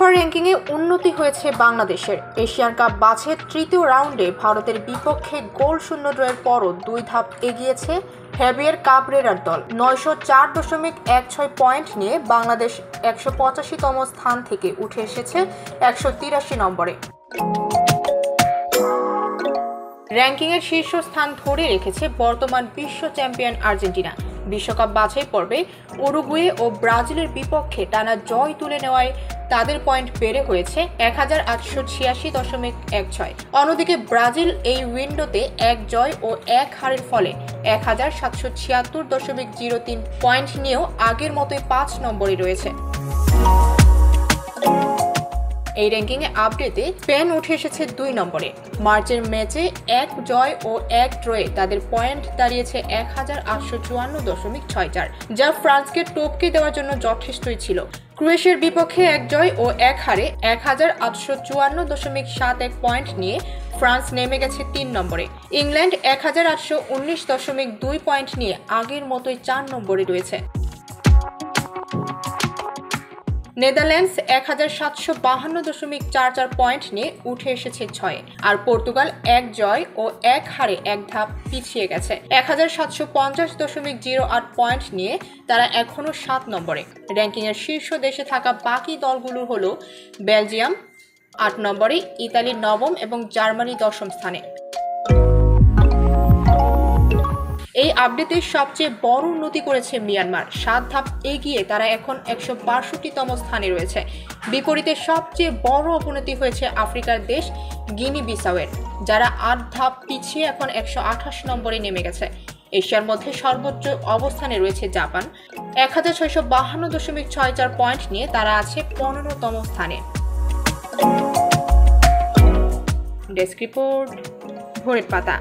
FIFA র্যাঙ্কিংয়ে উন্নতি হয়েছে বাংলাদেশের। এশিয়ান কাপ বাছাইয়ের তৃতীয় রাউন্ডে ভারতের বিপক্ষে গোল শূন্য ড্রয়ের পরও 2 ধাপ এগিয়েছে হেভিয়ার কাবরেরার দল। 904.16 পয়েন্ট নিয়ে বাংলাদেশ 185তম স্থান থেকে উঠে এসেছে 183 নম্বরে। র্যাঙ্কিংয়ের শীর্ষস্থান ধরে রেখেছে বর্তমান বিশ্ব চ্যাম্পিয়ন আর্জেন্টিনা। বিশ্বকাপ বাছাই পর্বে উরুগুয়ে ও ব্রাজিলের বিপক্ষে টানা জয় তুলে নেওয়ায় তাদের পয়েন্ট বেড়ে হয়েছে 1886.16। অন্যদিকে ব্রাজিল এই উইন্ডোতে 1 জয় ও 1 হারের ফলে 1776.03 পয়েন্ট নিয়েও আগের মতোই 5 নম্বরে রয়েছে। এই র্যাঙ্কিংয়ে আপডেটে স্পেন উঠে এসেছে 2 নম্বরে। মার্চের ম্যাচে 1 জয় ও 1 ড্রয়ে তাদের পয়েন্ট দাঁড়িয়েছে 1854.64, যা ফ্রান্সকে টপকে দেওয়ার জন্য যথেষ্টই ছিল। ক্রোয়েশিয়ার বিপক্ষে 1 জয় ও 1 হারে 1854.71 পয়েন্ট নিয়ে ফ্রান্স নেমে গেছে 3 নম্বরে। ইংল্যান্ড 1819.2 পয়েন্ট নিয়ে আগের মতোই 4 নম্বরে রয়েছে। নেদারল্যান্ডস 1752.44 পয়েন্ট নিয়ে উঠে এসেছে 6, আর পর্তুগাল 1 জয় ও 1 হারে 1 ধাপ পিছিয়ে গেছে 1750.08 পয়েন্ট নিয়ে তারা এখনো 7 নম্বরে। র্যাঙ্কিংয়ের শীর্ষ দেশে থাকা বাকি দলগুলো হলো বেলজিয়াম 8 নম্বরে, ইতালি 9ম এবং জার্মানি 10ম স্থানে। এই আপডেটে সবচেয়ে বড় উন্নতি করেছে মিয়ানমার। 7 ধাপ এগিয়ে তারা এখন 162তম স্থানে রয়েছে। বিপরীতে সবচেয়ে বড় অবনতি হয়েছে আফ্রিকার দেশ গিনি বিসাওয়ের, যারা 8 ধাপ পিছিয়ে এখন 128 নম্বরে নেমে গেছে। এশিয়ার মধ্যে সর্বোচ্চ অবস্থানে রয়েছে জাপান। 1652.64 পয়েন্ট নিয়ে তারা আছে 15তম স্থানে। ডেস্ক রিপোর্ট, ভোরের পাতা।